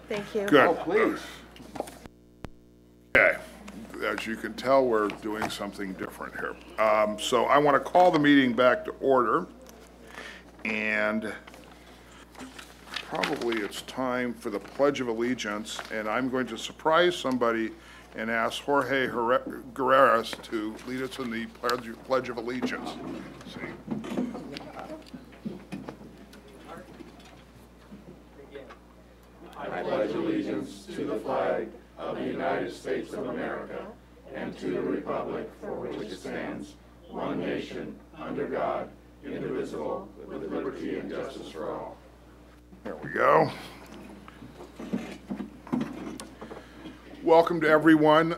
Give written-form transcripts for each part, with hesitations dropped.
Thank you. Good. Oh, please. Okay. As you can tell, we're doing something different here. So I want to call the meeting back to order. And probably it's time for the Pledge of Allegiance. And I'm going to surprise somebody and ask Jorge Guerreras to lead us in the Pledge of Allegiance. See? I pledge allegiance to the flag of the United States of America and to the republic for which it stands, one nation, under God, indivisible, with liberty and justice for all. There we go. Welcome to everyone.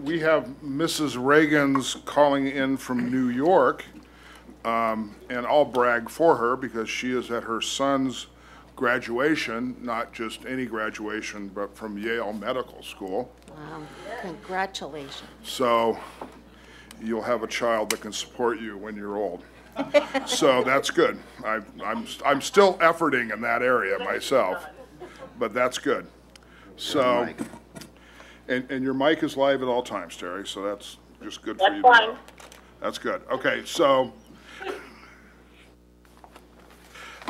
We have Mrs. Reagan's calling in from New York, and I'll brag for her because she is at her son's graduation, not just any graduation, but from Yale Medical School. Wow, congratulations. So you'll have a child that can support you when you're old. So that's good. I'm still efforting in that area myself, but that's good. So, and your mic is live at all times, Terry, so that's just good for you to know. That's good. Okay, so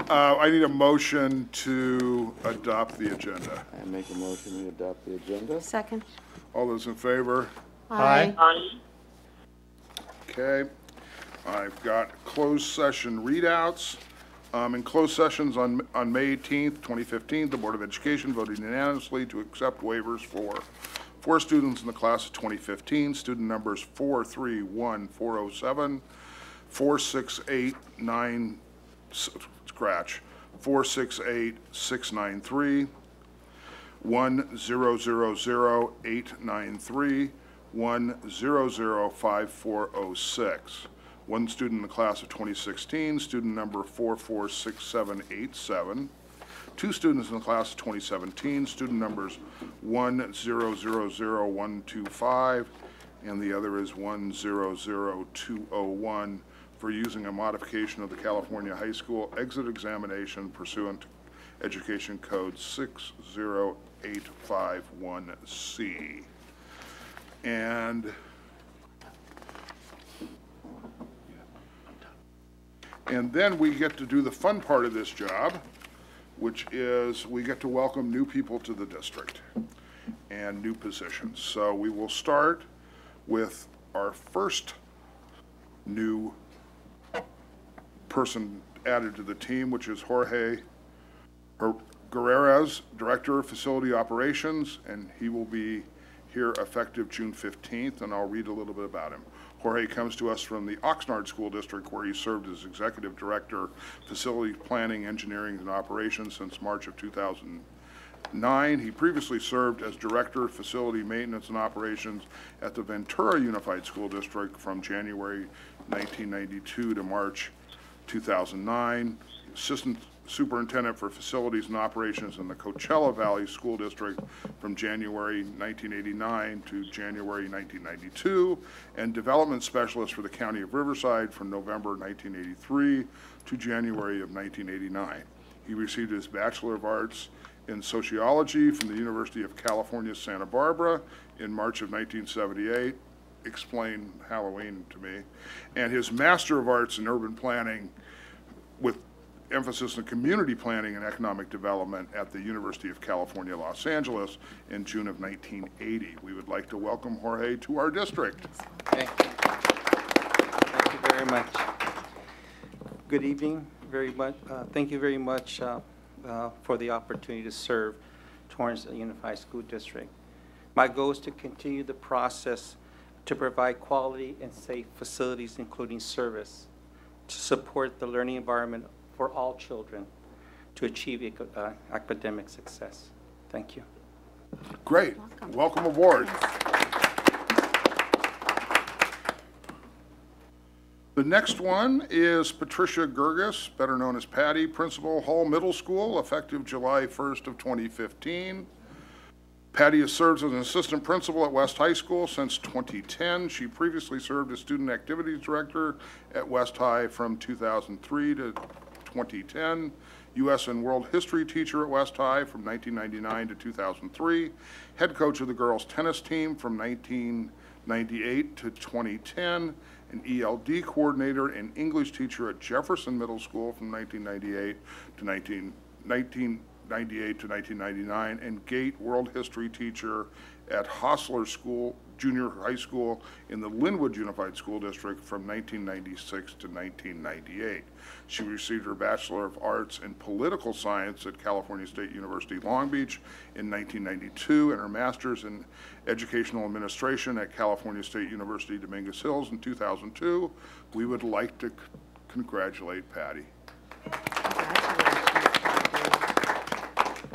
I need a motion to adopt the agenda. I make a motion to adopt the agenda. Second. All those in favor? Aye. Okay. I've got closed session readouts. In closed sessions on May 18th, 2015, the Board of Education voted unanimously to accept waivers for 4 students in the class of 2015, student numbers 431407, 4689, scratch, 468693, 1000893, 1005406. 1 student in the class of 2016, student number 446787. 2 students in the class of 2017, student numbers 1000125, and the other is 100201, for using a modification of the California High School exit examination pursuant to Education Code 60851C. And then we get to do the fun part of this job, which is we get to welcome new people to the district and new positions. So we will start with our first new person added to the team, which is Jorge Guerreras, Director of Facility Operations, and he will be here effective June 15th, and I'll read a little bit about him. Jorge comes to us from the Oxnard School District, where he served as Executive Director, Facility Planning, Engineering, and Operations since March of 2009. He previously served as Director of Facility Maintenance and Operations at the Ventura Unified School District from January 1992 to March 2009. Assistant Superintendent for Facilities and Operations in the Coachella Valley School District from January 1989 to January 1992, and Development Specialist for the County of Riverside from November 1983 to January of 1989. He received his Bachelor of Arts in Sociology from the University of California, Santa Barbara in March of 1978. Explain Halloween to me. And his Master of Arts in Urban Planning with emphasis on community planning and economic development at the University of California, Los Angeles in June of 1980. We would like to welcome Jorge to our district. Thank you. Thank you very much. Good evening, thank you very much for the opportunity to serve Torrance Unified School District. My goal is to continue the process to provide quality and safe facilities, including service, to support the learning environment for all children to achieve academic success. Thank you. Great. Welcome aboard. The next one is Patricia Gerges, better known as Patty, Principal, Hull Middle School, effective July 1st of 2015. Patty has served as an assistant principal at West High School since 2010. She previously served as student activities director at West High from 2003 to 2010. U.S. and World History teacher at West High from 1999 to 2003, head coach of the girls tennis team from 1998 to 2010, an ELD coordinator and English teacher at Jefferson Middle School from 1998 to 1999, and GATE World History teacher at Hostler School Junior High School in the Linwood Unified School District from 1996 to 1998. She received her Bachelor of Arts in Political Science at California State University Long Beach in 1992 and her Master's in Educational Administration at California State University Dominguez Hills in 2002. We would like to congratulate Patty.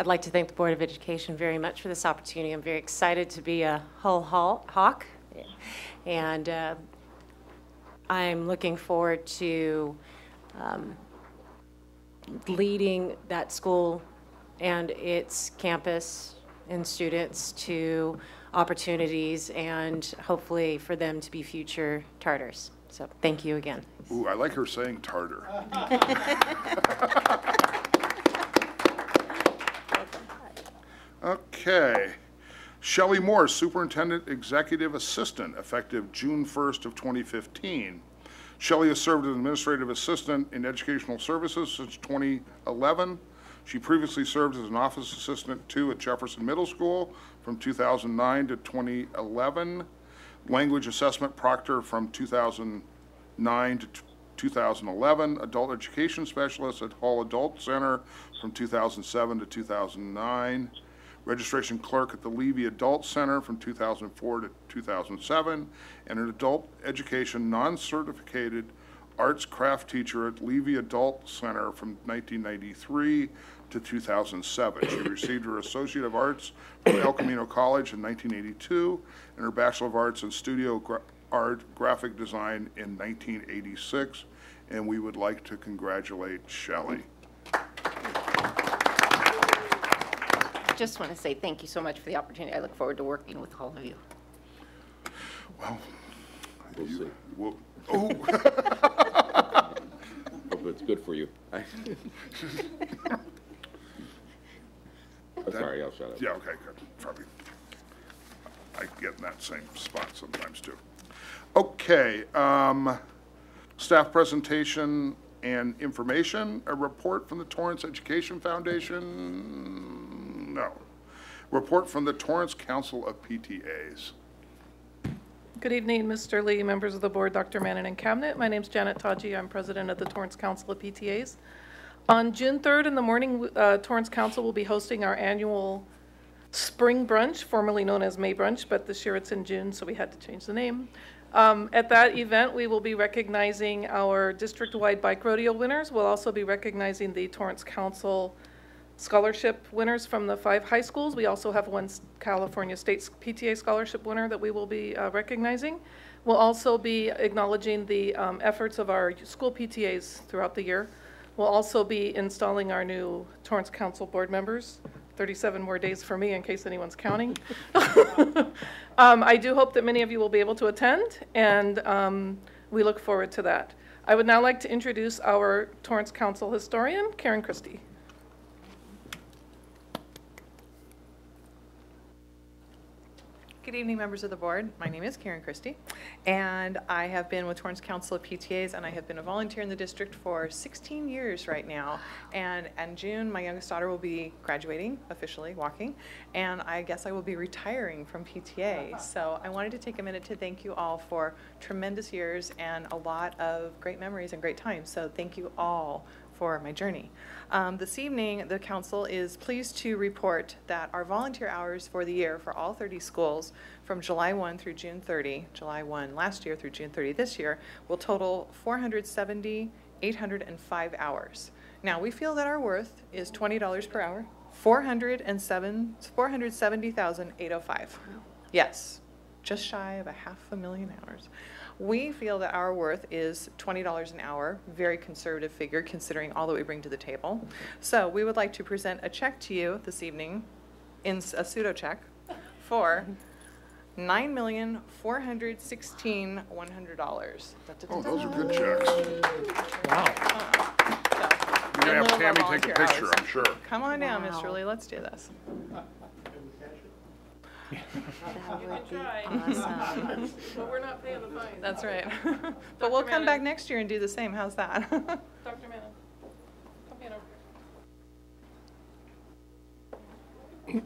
I'd like to thank the Board of Education very much for this opportunity. I'm very excited to be a Hull Hawk, and I'm looking forward to leading that school and its campus and students to opportunities and hopefully for them to be future Tartars. So thank you again. Ooh, I like her saying Tartar. Okay. Shelley Moore, Superintendent Executive Assistant, effective June 1st of 2015. Shelley has served as Administrative Assistant in Educational Services since 2011. She previously served as an Office Assistant 2 at Jefferson Middle School from 2009 to 2011. Language Assessment Proctor from 2009 to 2011. Adult Education Specialist at Hall Adult Center from 2007 to 2009. Registration Clerk at the Levy Adult Center from 2004 to 2007, and an Adult Education Non-Certificated Arts Craft Teacher at Levy Adult Center from 1993 to 2007. She received her Associate of Arts from El Camino College in 1982, and her Bachelor of Arts in Studio Art Graphic Design in 1986, and we would like to congratulate Shelley. Just want to say thank you so much for the opportunity. I look forward to working with all of you. Well, We'll see. Oh. Hope it's good for you. I'm sorry, I'll shut up. Yeah, okay, good. Probably. I get in that same spot sometimes too. Okay, staff presentation and information. A report from the Torrance Education Foundation. No. Report from the Torrance Council of PTAs. Good evening, Mr. Lee, members of the board, Dr. Mannon, and Cabinet. My name is Janet Taji. I'm president of the Torrance Council of PTAs. On June 3rd in the morning, Torrance Council will be hosting our annual spring brunch, formerly known as May Brunch, but this year it's in June, so we had to change the name. At that event, we will be recognizing our district-wide bike rodeo winners. We'll also be recognizing the Torrance Council scholarship winners from the 5 high schools. We also have one California State PTA scholarship winner that we will be recognizing. We'll also be acknowledging the efforts of our school PTAs throughout the year. We'll also be installing our new Torrance Council board members. 37 more days for me in case anyone's counting. I do hope that many of you will be able to attend, and we look forward to that. I would now like to introduce our Torrance Council historian, Karen Christie. Good evening, members of the board. My name is Karen Christie, and I have been with Torrance Council of PTAs, and I have been a volunteer in the district for 16 years right now. And in June, my youngest daughter will be graduating, officially walking, and I guess I will be retiring from PTA. So I wanted to take a minute to thank you all for tremendous years and a lot of great memories and great times. So thank you all for my journey. This evening, the council is pleased to report that our volunteer hours for the year for all 30 schools from July 1 through June 30, July 1 last year through June 30 this year, will total 470,805 hours. Now, we feel that our worth is $20 per hour, 470,805. Yes, just shy of 500,000 hours. We feel that our worth is $20 an hour, very conservative figure considering all that we bring to the table. So we would like to present a check to you this evening, in a pseudo check, for $9,416,100. Oh, those are good checks. Wow. gonna have lieu of our Tammy take a volunteer picture, hours. I'm sure. Come on down, Wow. Mr. Lee, let's do this. That would be try. awesome. But we're not paying the fine. That's right. But we'll come Manning. back next year and do the same, how's that? Dr. Manning, come in over here.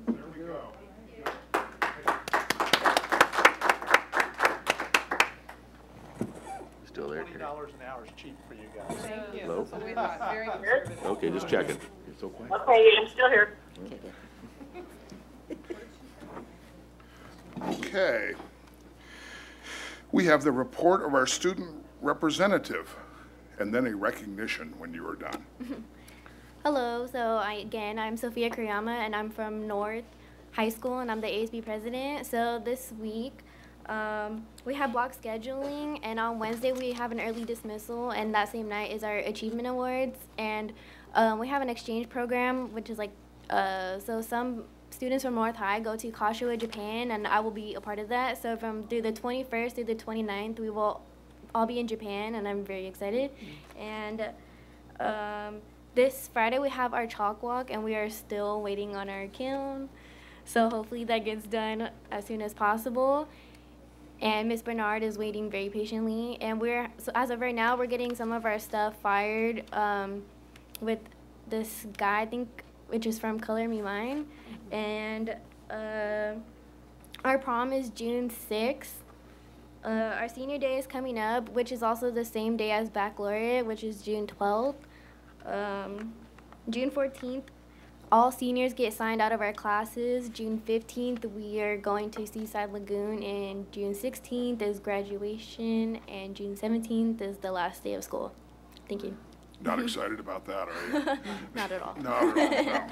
There we go. Still there, Karen? $20 an hour is cheap for you guys. Thank you. Hello? That's what we thought, very conservative. Okay, just checking. You're so quiet. Okay, I'm still here. Okay. We have the report of our student representative, and then a recognition when you are done. Hello, so I'm Sophia Kuriyama, and I'm from North High School, and I'm the ASB president. So this week, we have block scheduling, and on Wednesday we have an early dismissal, and that same night is our achievement awards, and we have an exchange program, which is like, so some students from North High go to Kashiwa, Japan, and I will be a part of that. So through the 21st through the 29th, we will all be in Japan, and I'm very excited. And this Friday we have our chalk walk, and we are still waiting on our kiln. So hopefully that gets done as soon as possible. And Miss Bernard is waiting very patiently. And so as of right now, we're getting some of our stuff fired with this guy, I think, which is from Color Me Mine. And our prom is June 6th. Our senior day is coming up, which is also the same day as baccalaureate, which is June 12th. June 14th, all seniors get signed out of our classes. June 15th, we are going to Seaside Lagoon, and June 16th is graduation, and June 17th is the last day of school. Thank you. Not excited about that, are you? Not at all. Not at all,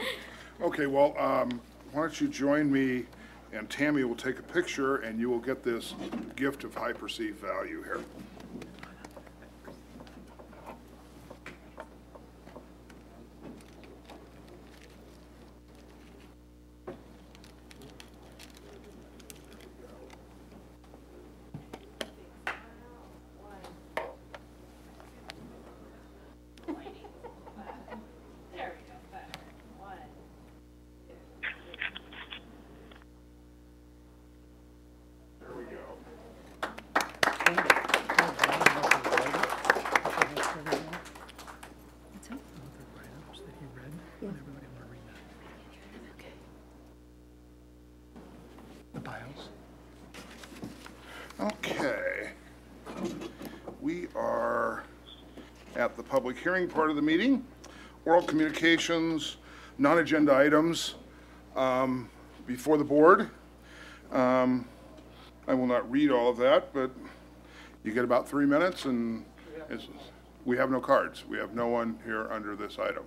no. Okay, well, why don't you join me, and Tammy will take a picture, and you will get this gift of high perceived value here. Okay. We are at the public hearing part of the meeting. Oral communications, non-agenda items before the board. I will not read all of that, but you get about 3 minutes, and we have no cards. We have no one here under this item.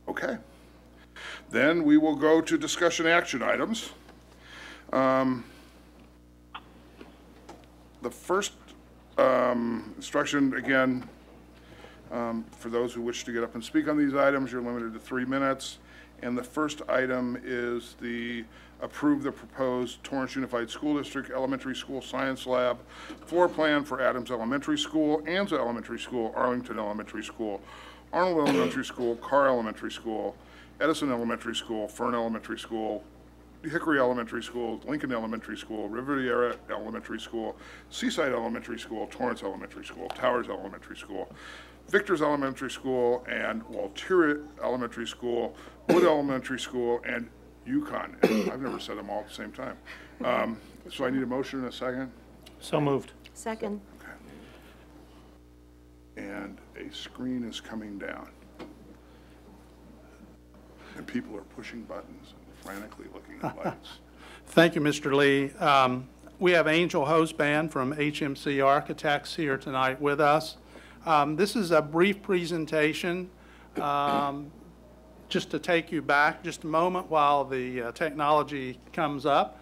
Okay. Then we will go to discussion action items. The first instruction, again, for those who wish to get up and speak on these items, you're limited to 3 minutes. And the first item is approve the proposed Torrance Unified School District Elementary School Science Lab floor plan for Adams Elementary School, Anza Elementary School, Arlington Elementary School, Arnold Elementary School, Carr Elementary School, Edison Elementary School, Fern Elementary School, Hickory Elementary School, Lincoln Elementary School, Riviera Elementary School, Seaside Elementary School, Torrance Elementary School, Towers Elementary School, Victor's Elementary School, and Walteria Elementary School, Wood Elementary School, and Yukon. I've never said them all at the same time. So I need a motion in a second. So moved. Second. And a screen is coming down. And people are pushing buttons and frantically looking at lights. Thank you, Mr. Lee. We have Angel Hose Band from HMC Architects here tonight with us. This is a brief presentation just to take you back just a moment while the technology comes up.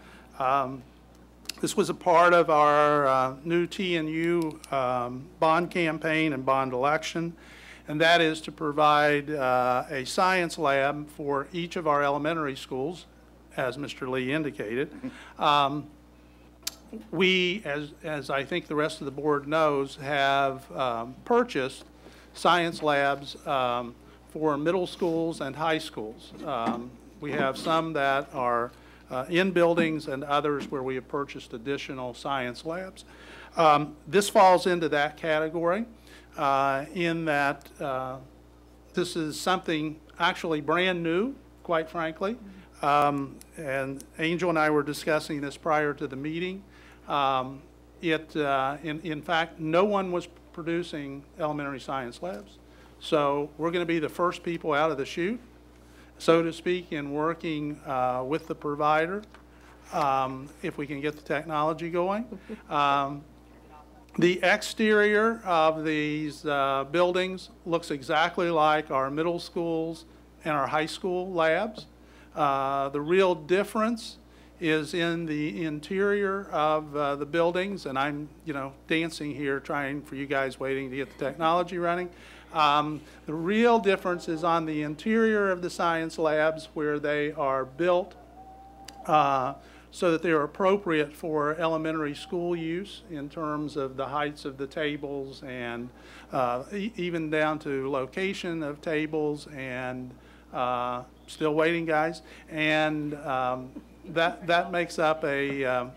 This was a part of our new TNU bond campaign and bond election, and that is to provide a science lab for each of our elementary schools, as Mr. Lee indicated. We, as I think the rest of the board knows, have purchased science labs for middle schools and high schools. We have some that are in buildings and others where we have purchased additional science labs. This falls into that category in that this is something actually brand new, quite frankly. And Angel and I were discussing this prior to the meeting. In fact, no one was producing elementary science labs. So we're going to be the first people out of the chute, so to speak, in working with the provider, if we can get the technology going. The exterior of these buildings looks exactly like our middle schools and our high school labs. The real difference is in the interior of the buildings, and I'm, dancing here trying for you guys waiting to get the technology running. The real difference is on the interior of the science labs, where they are built so that they're appropriate for elementary school use in terms of the heights of the tables and even down to location of tables and still waiting, guys. And that makes up a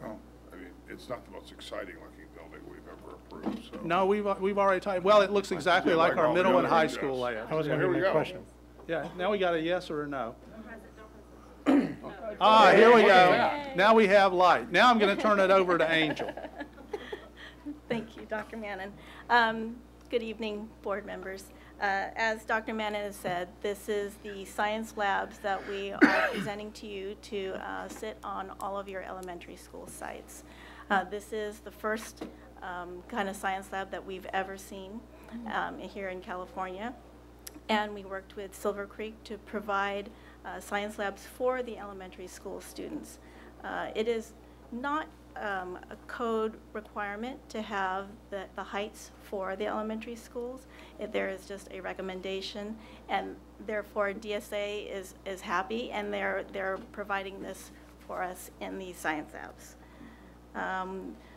Well, I mean, it's not the most exciting looking building we've ever approved, so. no, we've already typed. Well, it looks exactly like our all the middle and other high ones, school yes. labs. I was going Here to we make a go. question. Yeah, now we got a yes or a no. Ah, here we go. Now we have light. Now I'm going to turn it over to Angel. Thank you, Dr. Mannon. Good evening, board members. As Dr. Mannon has said, this is the science labs that we are presenting to you to sit on all of your elementary school sites. This is the first kind of science lab that we've ever seen here in California. And we worked with Silver Creek to provide science labs for the elementary school students. It is not a code requirement to have the heights for the elementary schools. There is just a recommendation, and therefore DSA is happy, and they're providing this for us in the science labs.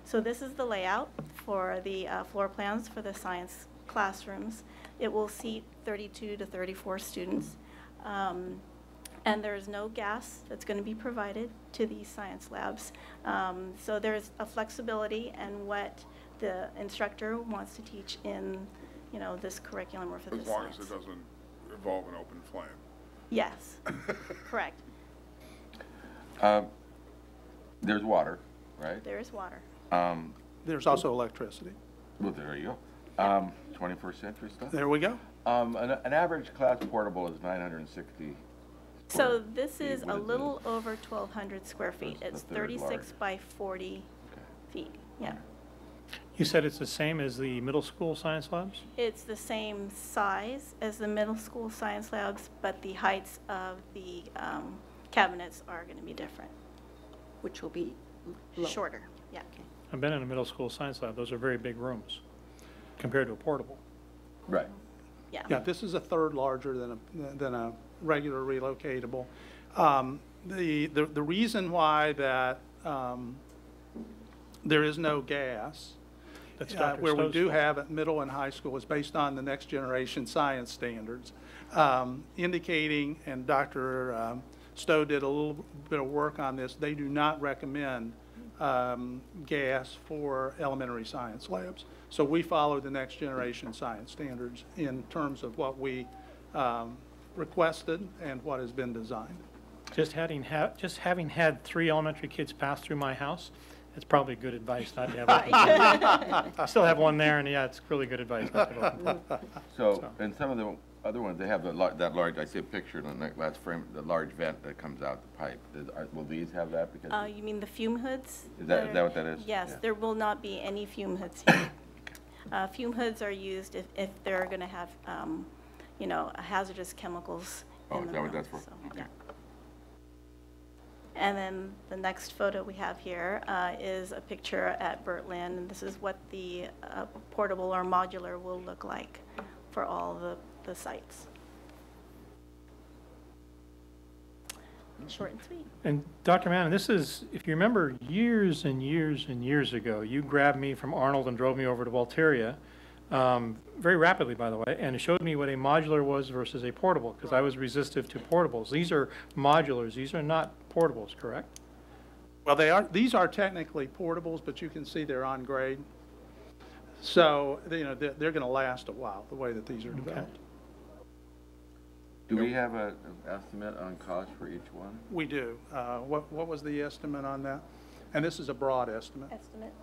So this is the layout for the floor plans for the science classrooms. It will seat 32 to 34 students. And there is no gas that's going to be provided to these science labs. So there's a flexibility in what the instructor wants to teach in, this curriculum or for this As long science. as it doesn't involve an open flame. Yes, correct. There's water, right? There is water. There's also electricity. Well, there you go. 21st century stuff. There we go. An average class portable is 960. So this is What a is little this? over 1,200 square feet. That's It's the third 36 large. by 40 feet, yeah. You said it's the same as the middle school science labs? It's the same size as the middle school science labs, but the heights of the cabinets are going to be different. Which will be low. Shorter, yeah. I've been in a middle school science lab. Those are very big rooms compared to a portable. Right. Yeah. Yeah, this is a third larger than a regular relocatable. The reason why that there is no gas, That's Dr. where we Stowe's do fault. have at middle and high school, is based on the next generation science standards, indicating, and Dr. Stowe did a little bit of work on this, they do not recommend gas for elementary science labs. So we follow the next generation science standards in terms of what we requested and what has been designed. Just having had 3 elementary kids pass through my house, it's probably good advice not to have open flame. I still have one there, and yeah, it's really good advice not to have open flame. So, and some of the other ones, they have that large, I see a picture on the last frame, the large vent that comes out the pipe. Will these have that? Because You mean the fume hoods? Is that what that is? Yes, Yeah. there will not be any fume hoods here. Fume hoods are used if they're going to have, hazardous chemicals Oh, in is the that what room, that's for? so, Okay. yeah. And then the next photo we have here is a picture at Bertland, and this is what the portable or modular will look like for all the sites. Short and sweet. And Dr. Mannon, this is, if you remember, years and years and years ago, you grabbed me from Arnold and drove me over to Voltaria, very rapidly, by the way, and showed me what a modular was versus a portable, because I was resistive to portables. These are modulars. These are not portables, correct? Well, these are technically portables, but you can see they're on grade. So, you know, they're going to last a while, the way that these are developed. Do we have an estimate on cost for each one? We do. What was the estimate on that? And this is a broad estimate. Estimate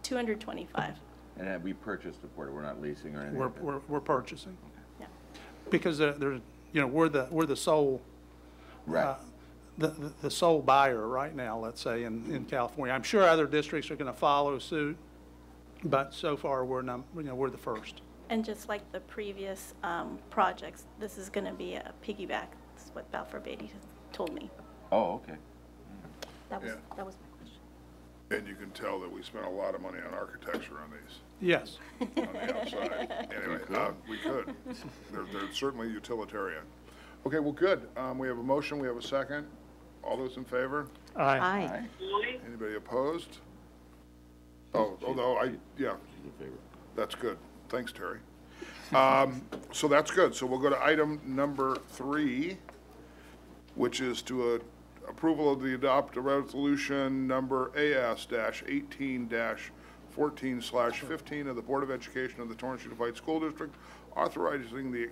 $225. And have we purchased a portable? We're not leasing or anything? We're purchasing. Yeah. Because there's, you know, we're the sole, Right. the sole buyer right now, let's say, in California. I'm sure other districts are going to follow suit, but so far we're the first. And just like the previous projects, this is going to be a piggyback. That's what Balfour Beatty told me. Oh, okay. That was Yeah. that was my question. And you can tell that we spent a lot of money on architecture on these, Yes. on the outside. Anyway, we could. They're certainly utilitarian. Okay, well, good. We have a motion, we have a second. All those in favor? Aye. Aye. Anybody opposed? Oh, although yeah, that's good. Thanks, Terry. So that's good. So we'll go to item number 3, which is to approval of the adopt a resolution number AS-18-14/15 of the Board of Education of the Torrance Unified School District, authorizing the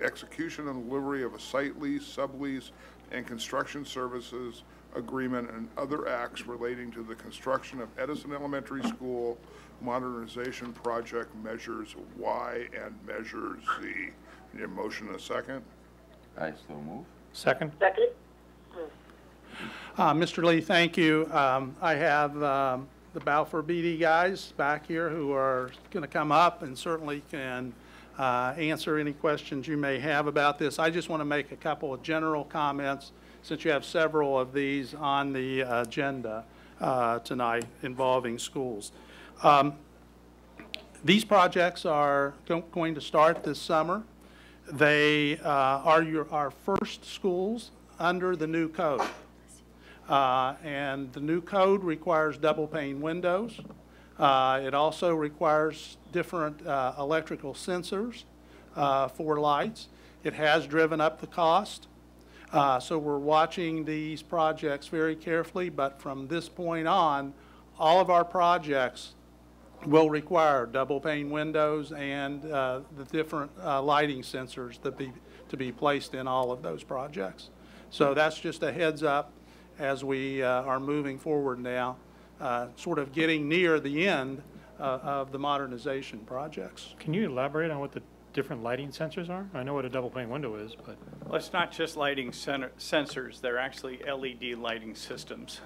execution and delivery of a site lease, sublease, and construction services agreement and other acts relating to the construction of Edison Elementary School modernization project measures Y and measure Z. Need a motion and a second? I so move. Second? Mr. Lee, thank you. I have the Balfour Beatty guys back here who are going to come up and certainly can answer any questions you may have about this. I just want to make a couple of general comments since you have several of these on the agenda tonight involving schools. These projects are going to start this summer. They are our first schools under the new code. And the new code requires double pane windows. It also requires different electrical sensors for lights. It has driven up the cost. So we're watching these projects very carefully, but from this point on, all of our projects will require double pane windows and the different lighting sensors to be placed in all of those projects. So that's just a heads up as we are moving forward now, sort of getting near the end of the modernization projects. Can you elaborate on what the different lighting sensors are? I know what a double pane window is, but. Well, it's not just lighting sensors, they're actually LED lighting systems.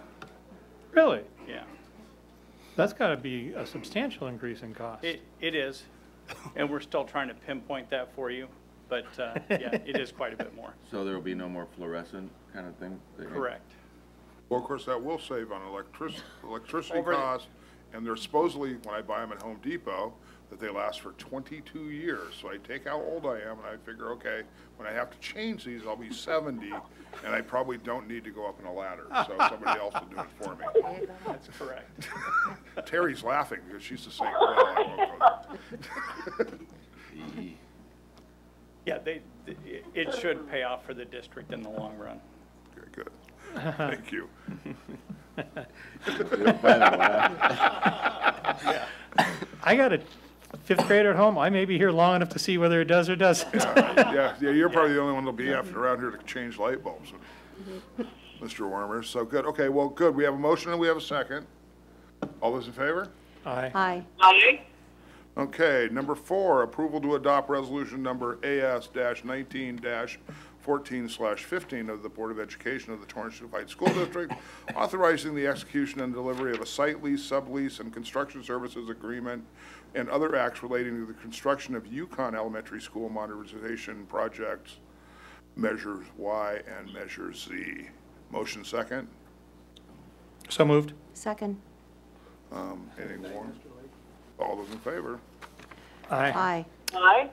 Really? Yeah. That's got to be a substantial increase in cost. It is, and we're still trying to pinpoint that for you, but yeah, it is quite a bit more. So there will be no more fluorescent kind of thing? Correct. Well, of course, that will save on electricity Over the- costs, and they're supposedly, when I buy them at Home Depot, that they last for 22 years. So I take how old I am, and I figure, okay, when I have to change these, I'll be 70, and I probably don't need to go up in a ladder, so somebody else will do it for me. That's correct. Terry's laughing because she's the same. Well, Yeah, it should pay off for the district in the long run. okay, good. Thank you. I got a 5th grader at home. I may be here long enough to see whether it does or doesn't. Yeah, you're probably the only one that'll be around here to change light bulbs, Mr. Warmer. So good. Okay, well, good. We have a motion and we have a second. All those in favor? Aye. Aye. Okay, number 4, approval to adopt resolution number AS-19-14/15 of the Board of Education of the Torrance Unified School District, authorizing the execution and delivery of a site lease, sublease, and construction services agreement and other acts relating to the construction of Yukon Elementary School modernization projects measures Y and measure Z. Motion second. So moved. Second. Any more? All those in favor? Aye. Aye.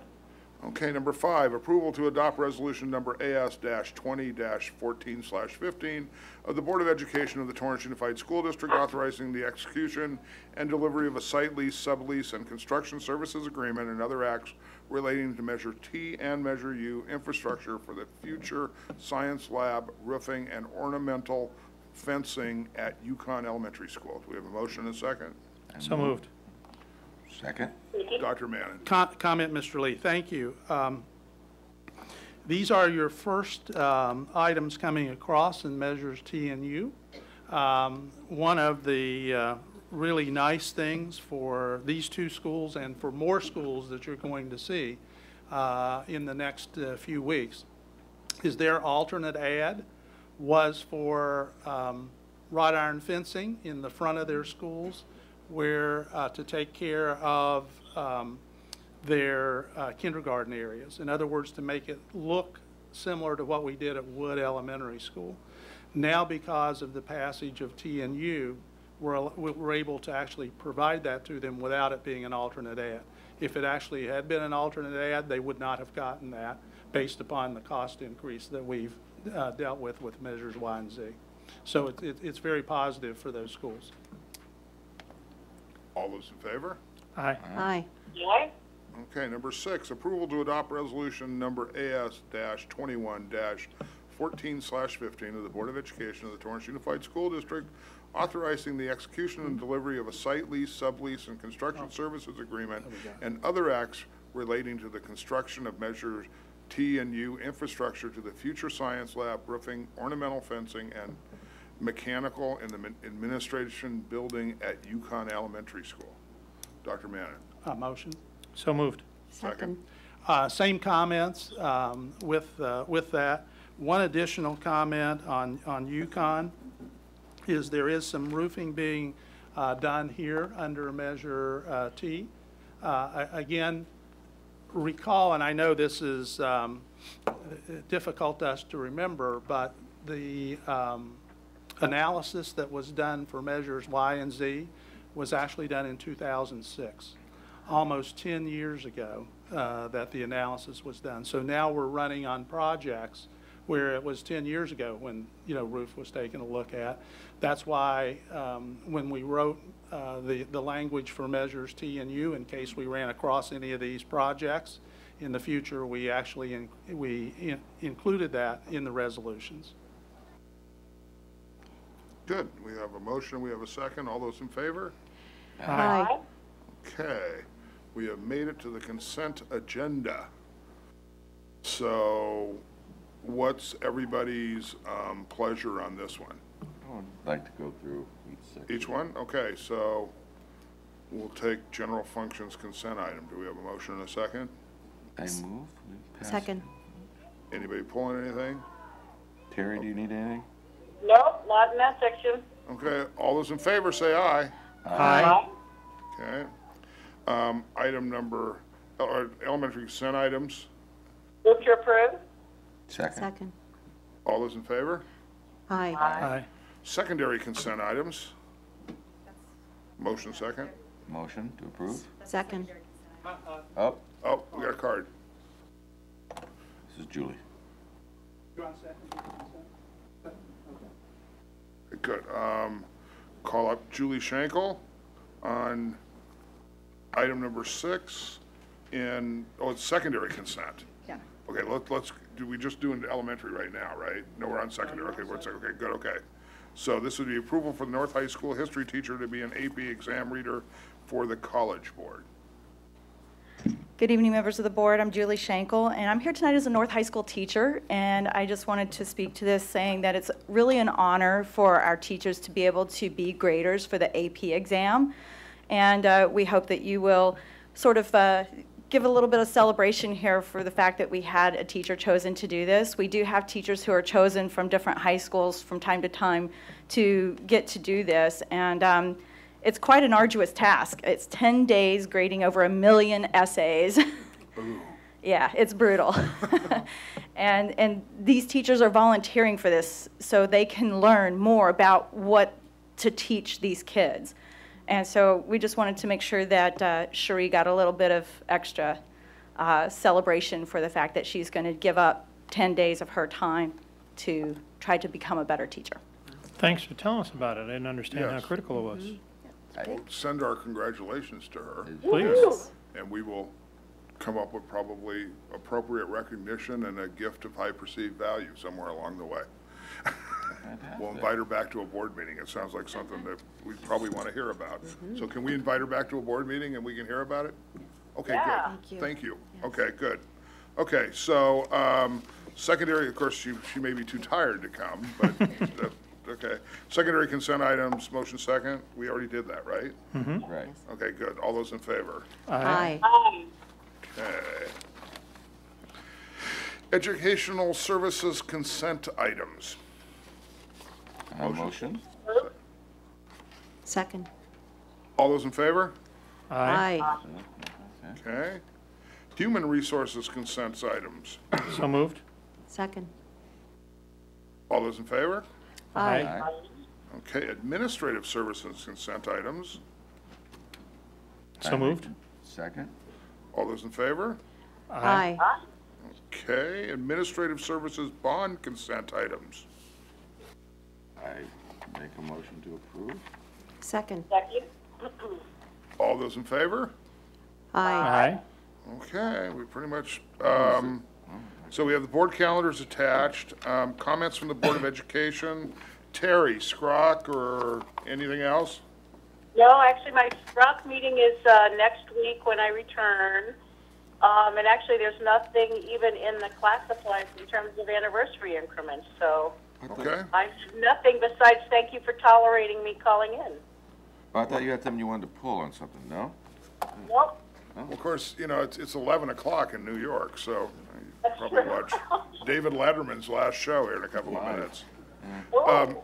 Okay, number 5, approval to adopt resolution number AS-20-14/15 of the Board of Education of the Torrance Unified School District authorizing the execution and delivery of a site lease, sublease, and construction services agreement and other acts relating to Measure T and Measure U infrastructure for the future science lab, roofing, and ornamental fencing at Yukon Elementary School. Do we have a motion and a second? So moved. Second? Dr. Manning. Comment, Mr. Lee. Thank you. These are your first items coming across in measures T and U. One of the really nice things for these two schools and for more schools that you're going to see in the next few weeks is their alternate ad was for wrought iron fencing in the front of their schools where to take care of their kindergarten areas. In other words, to make it look similar to what we did at Wood Elementary School. Now, because of the passage of T and U, we're able to actually provide that to them without it being an alternate ad. If it actually had been an alternate ad, they would not have gotten that based upon the cost increase that we've dealt with measures Y and Z. So it's very positive for those schools. All those in favor? Aye. Aye. Okay, number 6, approval to adopt resolution number AS-21-14/15 of the Board of Education of the Torrance Unified School District authorizing the execution and delivery of a site lease, sublease, and construction services agreement and other acts relating to the construction of measures T and U infrastructure to the future science lab, roofing, ornamental fencing, and mechanical in the administration building at Yukon Elementary School. Dr. Manning. Motion. So moved. Second. Same comments with that. One additional comment on Yukon is there is some roofing being done here under Measure T. Again, recall, and I know this is difficult to us to remember, but the analysis that was done for measures Y and Z was actually done in 2006, almost 10 years ago that the analysis was done. So now we're running on projects where it was 10 years ago when, roof was taken a look at. That's why when we wrote the language for measures T and U, in case we ran across any of these projects in the future, we actually included that in the resolutions. Good. We have a motion. We have a second. All those in favor? Aye. Okay. We have made it to the consent agenda. So what's everybody's pleasure on this one? I would like to go through each section. Each one? Okay, so we'll take general functions consent item. Do we have a motion and a second? I move. We pass. Second. Anybody pulling anything? Terry, do you need anything? Nope, not in that section. Okay, all those in favor say aye. Aye. Okay. Item number, elementary consent items. Move to approve. Second. Second. All those in favor? Aye. Aye. Secondary consent items. Motion second. Motion to approve. Second. Oh, Oh, we got a card. this is Julie. Good. Call up Julie Schenkel on item number 6 in, it's secondary consent. Yeah. Okay, let's, do we just do an elementary right now, right? No, we're on secondary. Okay, okay, good, okay. So this would be approval for the North High School history teacher to be an AP exam reader for the College Board. Good evening, members of the board. I'm Julie Schenkel, and I'm here tonight as a North High School teacher, and I just wanted to speak to this saying that it's really an honor for our teachers to be able to be graders for the AP exam, and we hope that you will sort of give a little bit of celebration here for the fact that we had a teacher chosen to do this. We do have teachers who are chosen from different high schools from time to time to get to do this, and it's quite an arduous task. It's 10 days grading over 1 million essays. Yeah, it's brutal. And these teachers are volunteering for this so they can learn more about what to teach these kids. And so we just wanted to make sure that Cherie got a little bit of extra celebration for the fact that she's going to give up 10 days of her time to try to become a better teacher. Thanks for telling us about it. I didn't understand how Yes. critical it was. We'll send our congratulations to her. Please. And we will come up with probably appropriate recognition and a gift of high perceived value somewhere along the way. We'll invite her back to a board meeting. It sounds like something that we probably want to hear about. So can we invite her back to a board meeting and we can hear about it? Okay, Yeah. good. Thank you. Okay, good. Okay, so secondary, of course, she may be too tired to come, but, okay. Secondary consent items, motion second. We already did that, right? Mm-hmm. Right. Okay, good. All those in favor? Aye. Aye. Okay. Educational services consent items. Motion? Second. All those in favor? Aye. Okay. Human resources consent items. So moved. Second. All those in favor? Aye. Okay. Administrative services consent items. So moved. Second? All those in favor? Aye. Okay. Administrative services bond consent items. I make a motion to approve. Second. Second. All those in favor? Aye. Aye. Okay, we pretty much, so we have the board calendars attached. Comments from the Board of Education. Terry, Scrock, or anything else? No, actually, my Rock meeting is next week when I return. And actually, there's nothing even in the class supplies in terms of anniversary increments. So Okay. I have nothing besides thank you for tolerating me calling in. I thought you had something you wanted to pull on something, no? Nope. Well, of course, you know, it's 11 o'clock in New York, so you That's probably true. watch David Letterman's last show here in a couple of Live. minutes. Oh,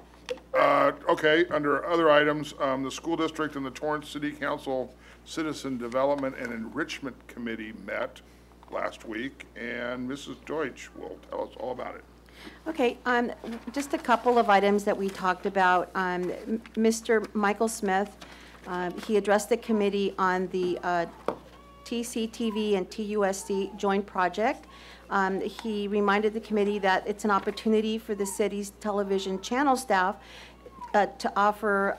Okay, under other items, the school district and the Torrance City Council Citizen Development and Enrichment Committee met last week, and Mrs. Deutsch will tell us all about it. Okay, just a couple of items that we talked about. Mr. Michael Smith, he addressed the committee on the TUSD-TV and TUSD joint project. He reminded the committee that it's an opportunity for the city's television channel staff to offer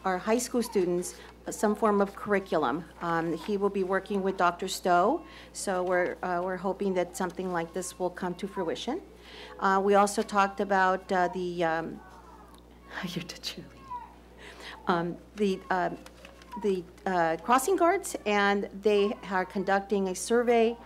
our high school students some form of curriculum. He will be working with Dr. Stowe, so we're hoping that something like this will come to fruition. We also talked about you're too the crossing guards, and they are conducting a survey,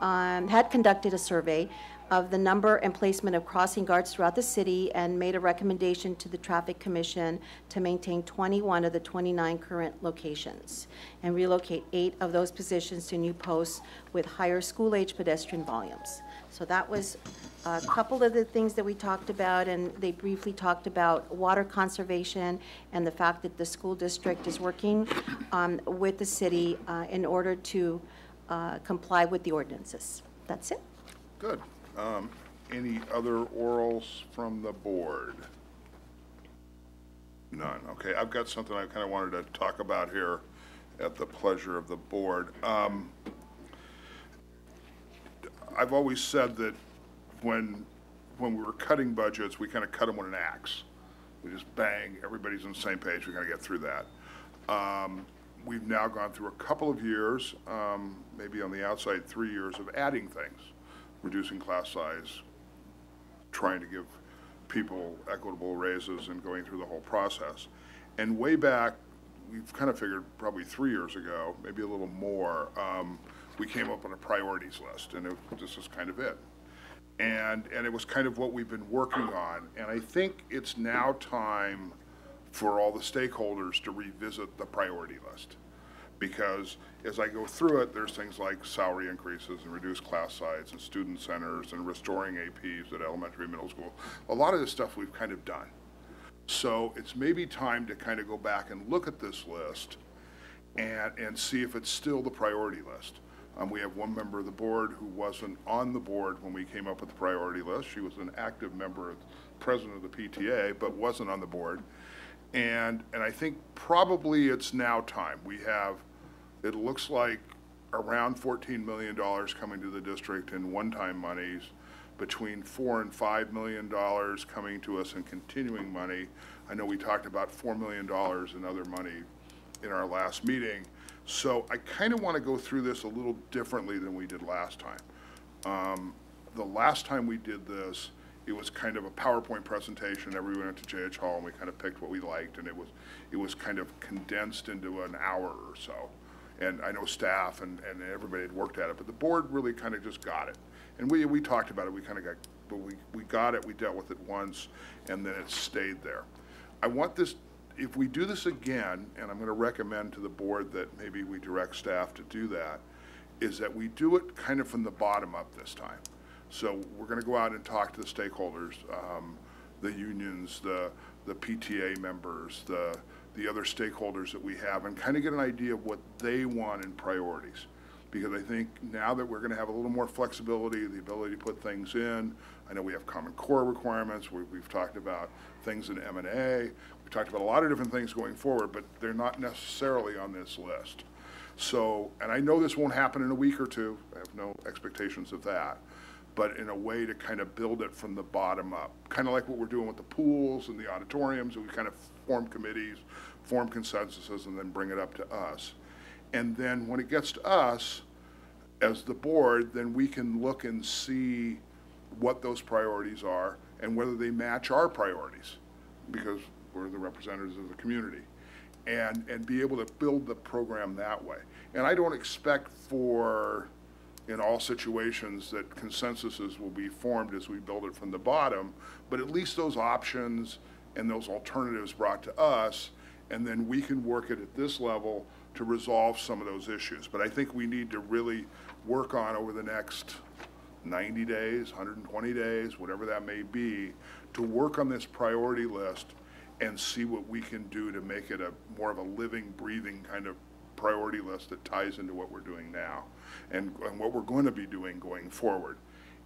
had conducted a survey of the number and placement of crossing guards throughout the city, and made a recommendation to the Traffic Commission to maintain 21 of the 29 current locations and relocate 8 of those positions to new posts with higher school-age pedestrian volumes. So that was a couple of the things that we talked about, and they briefly talked about water conservation and the fact that the school district is working with the city in order to comply with the ordinances. That's it. Good. Any other orals from the board? None. Okay, I've got something I kind of wanted to talk about here at the pleasure of the board. I've always said that when we were cutting budgets, we kind of cut them with an axe. We just bang, everybody's on the same page, we got to get through that. We've now gone through a couple of years, maybe on the outside 3 years, of adding things, reducing class size, trying to give people equitable raises and going through the whole process. And way back, we've kind of figured probably 3 years ago, maybe a little more, we came up on a priorities list, and this is kind of it. And it was kind of what we've been working on. And I think it's now time for all the stakeholders to revisit the priority list. Because as I go through it, there's things like salary increases and reduced class size and student centers and restoring APs at elementary, middle school. A lot of this stuff we've kind of done. So it's maybe time to kind of go back and look at this list and see if it's still the priority list. We have one member of the board who wasn't on the board when we came up with the priority list. She was an active member, president of the PTA, but wasn't on the board. And I think probably it's now time. We have, it looks like, around $14 million coming to the district in one-time monies, between $4 and $5 million coming to us in continuing money. I know we talked about $4 million in other money in our last meeting. So I kind of want to go through this a little differently than we did last time. The last time we did this, it was kind of a PowerPoint presentation. Everyone went to JH Hall and we kind of picked what we liked, and it was kind of condensed into an hour or so. And I know staff and everybody had worked at it, but the board really kind of just got it. And we talked about it, we kind of got, but we got it, we dealt with it once, and then it stayed there. I want this, if we do this again, and I'm going to recommend to the board that maybe we direct staff to do that, is that we do it kind of from the bottom up this time. So we're going to go out and talk to the stakeholders, the unions, the PTA members, the other stakeholders that we have, and kind of get an idea of what they want in priorities. Because I think now that we're going to have a little more flexibility, the ability to put things in, I know we have Common Core requirements, we've talked about things in M&A, we've talked about a lot of different things going forward, but they're not necessarily on this list. So, and I know this won't happen in a week or two, I have no expectations of that, but in a way to kind of build it from the bottom up. Kind of like what we're doing with the pools and the auditoriums, and we kind of form committees, form consensuses, and then bring it up to us. And then when it gets to us, as the board, then we can look and see what those priorities are and whether they match our priorities, because we're the representatives of the community, and be able to build the program that way. And I don't expect for, in all situations, that consensuses will be formed as we build it from the bottom, but at least those options and those alternatives brought to us, and then we can work it at this level to resolve some of those issues. But I think we need to really work on over the next 90 days, 120 days, whatever that may be, to work on this priority list and see what we can do to make it a more of a living, breathing kind of priority list that ties into what we're doing now and what we're going to be doing going forward.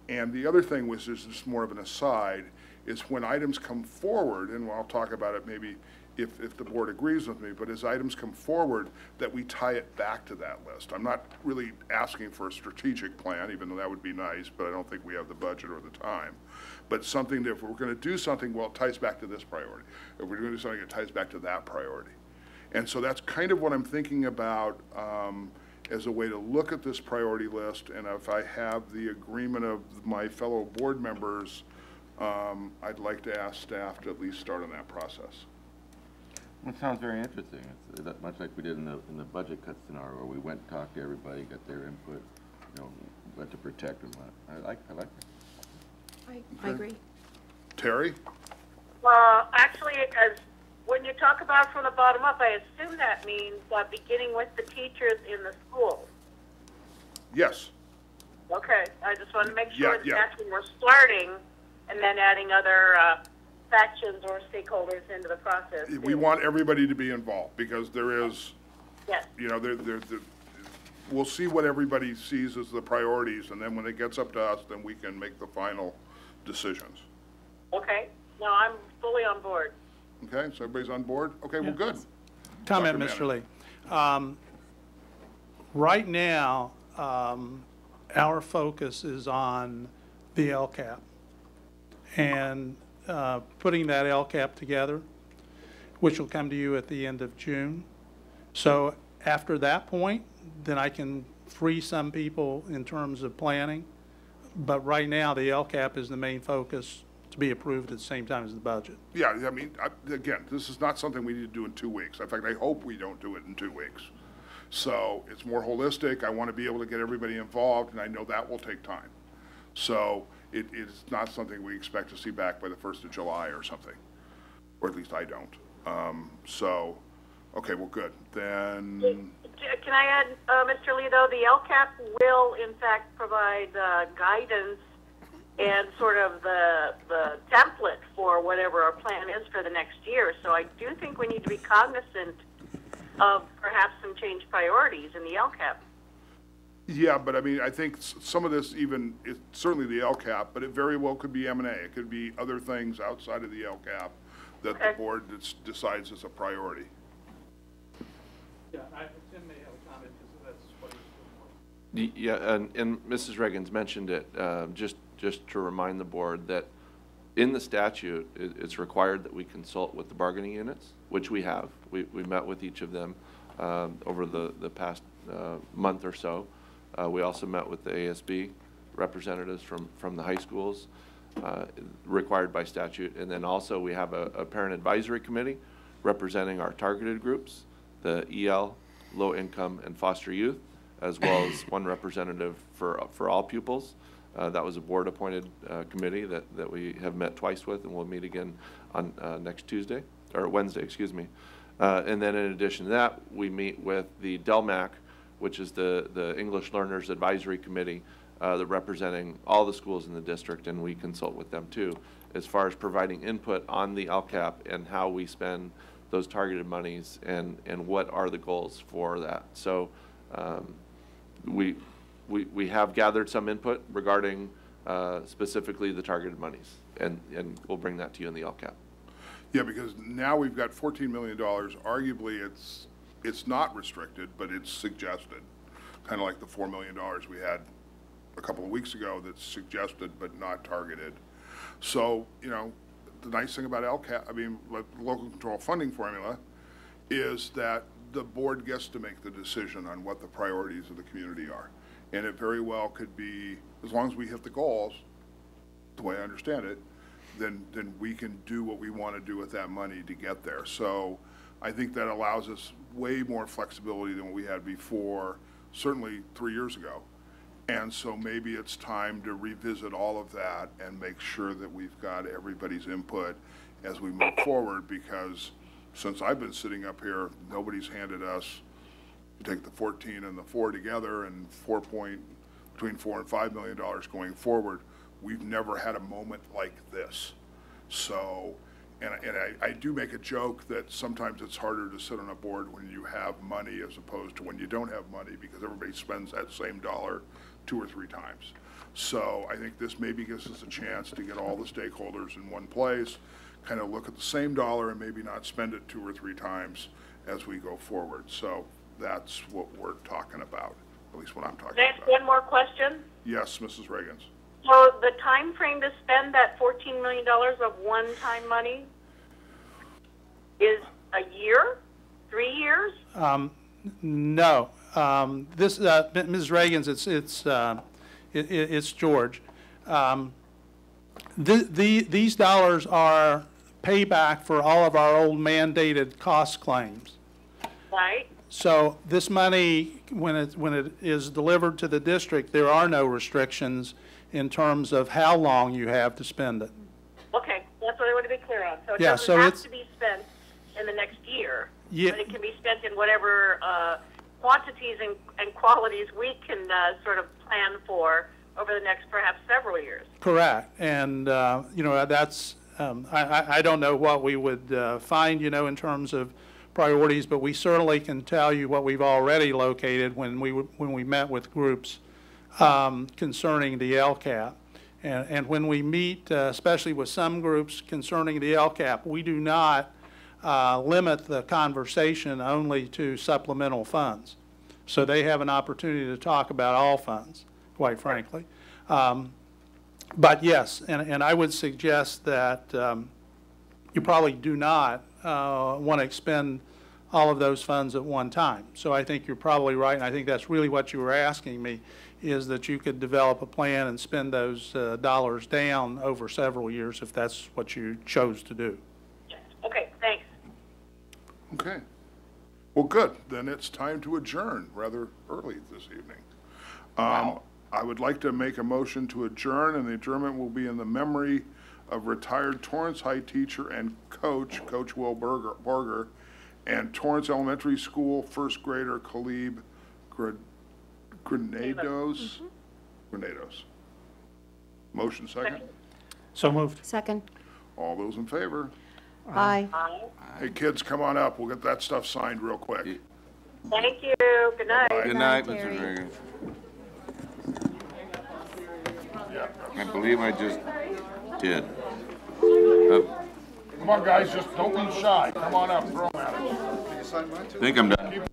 And the other thing was, is just more of an aside, is when items come forward, and I'll talk about it maybe if the board agrees with me, but as items come forward, that we tie it back to that list. I'm not really asking for a strategic plan, even though that would be nice, but I don't think we have the budget or the time. But something that if we're going to do something, well, it ties back to this priority. If we're going to do something, it ties back to that priority. And so that's kind of what I'm thinking about as a way to look at this priority list. And if I have the agreement of my fellow board members, I'd like to ask staff to at least start on that process. Well, it sounds very interesting. It's that much like we did in the budget cut scenario, where we went and talked to everybody, got their input, you know, what to protect and what. I like it. I agree. Terry? Actually, when you talk about from the bottom up, I assume that means beginning with the teachers in the schools. Yes. Okay, I just want to make sure Yeah. that's when we're starting, and then adding other factions or stakeholders into the process. We want everybody to be involved, because there is, yes, you know, we'll see what everybody sees as the priorities, and then when it gets up to us, then we can make the final decisions. Okay, no, I'm fully on board. Okay, so everybody's on board? Okay, well, good. Comment, Dr. Mr. Lee. Right now, our focus is on the LCAP and putting that LCAP together, which will come to you at the end of June. So after that point, then I can free some people in terms of planning. But right now, the LCAP is the main focus to be approved at the same time as the budget. Yeah, I mean, again, this is not something we need to do in 2 weeks. In fact, I hope we don't do it in 2 weeks. So it's more holistic. I want to be able to get everybody involved, and I know that will take time. So it is not something we expect to see back by the 1st of July or something, or at least I don't. So, okay, well, good. Then. Can I add, Mr. Lee, though, the LCAP will, in fact, provide guidance and sort of the template for whatever our plan is for the next year. So I do think we need to be cognizant of perhaps some changed priorities in the LCAP. Yeah, but I mean, I think some of this even, it's certainly the LCAP, but it very well could be M&A. It could be other things outside of the LCAP that the board decides is a priority. Yeah, Tim may have a comment because that's what he's doing. Yeah, and Mrs. Reagan's mentioned it, just to remind the board that in the statute, it's required that we consult with the bargaining units, which we have. We met with each of them over the past month or so. We also met with the ASB representatives from the high schools, required by statute. And then also we have a parent advisory committee representing our targeted groups, the EL, low income, and foster youth, as well as one representative for all pupils. That was a board-appointed committee that we have met twice with, and we'll meet again on next Tuesday, or Wednesday, excuse me. And then in addition to that, we meet with the DELMAC, which is the English Learners Advisory Committee, that representing all the schools in the district, and we consult with them too, as far as providing input on the LCAP and how we spend those targeted monies and what are the goals for that. So we have gathered some input regarding specifically the targeted monies, and we'll bring that to you in the LCAP. Yeah, because now we've got $14 million. Arguably, it's not restricted, but it's suggested, kind of like the $4 million we had a couple of weeks ago that's suggested but not targeted. So, you know, the nice thing about LCAP, I mean, local control funding formula, is that the board gets to make the decision on what the priorities of the community are. And it very well could be, as long as we hit the goals, the way I understand it, then we can do what we want to do with that money to get there. So I think that allows us way more flexibility than what we had before, certainly 3 years ago. And so maybe it's time to revisit all of that and make sure that we've got everybody's input as we move forward, because since I've been sitting up here, nobody's handed us, take the 14 and the 4 together and between $4 and $5 million going forward. We've never had a moment like this. So, and I do make a joke that sometimes it's harder to sit on a board when you have money as opposed to when you don't have money, because everybody spends that same dollar 2 or 3 times. So I think this maybe gives us a chance to get all the stakeholders in one place, kind of look at the same dollar and maybe not spend it 2 or 3 times as we go forward. So that's what we're talking about, at least what I'm talking about. One more question. Yes, Mrs. Reagans. So the time frame to spend that $14 million of one-time money is a year, 3 years? No. This, Ms. Reagans, it's George. These dollars are payback for all of our old mandated cost claims. Right. So this money, when it is delivered to the district, there are no restrictions in terms of how long you have to spend it. Okay, that's what I want to be clear on. So it Yeah, doesn't so have it's, to be spent in the next year, Yeah. but it can be spent in whatever quantities and qualities we can sort of plan for over the next perhaps several years. Correct. And, you know, that's, I don't know what we would find, you know, in terms of priorities, but we certainly can tell you what we've already located when we met with groups concerning the LCAP. And when we meet, especially with some groups concerning the LCAP, we do not limit the conversation only to supplemental funds. So they have an opportunity to talk about all funds, quite frankly. But yes, and I would suggest that you probably do not want to expend all of those funds at one time. So I think you're probably right, and I think that's really what you were asking me, is that you could develop a plan and spend those dollars down over several years if that's what you chose to do. Okay, thanks. Okay. Well, good. Then it's time to adjourn rather early this evening. I would like to make a motion to adjourn, and the adjournment will be in the memory of retired Torrance High teacher and coach, Coach Will Berger, and Torrance Elementary School first grader Caleb Granados. Granados. Motion second. So moved. Second. All those in favor? Aye. Hey, kids, come on up. We'll get that stuff signed real quick. Thank you. Good night. Good night, Mr. Reagan. yet. I believe I just did. Come on, guys, just don't be shy. Come on up, throw them at us. I think I'm done.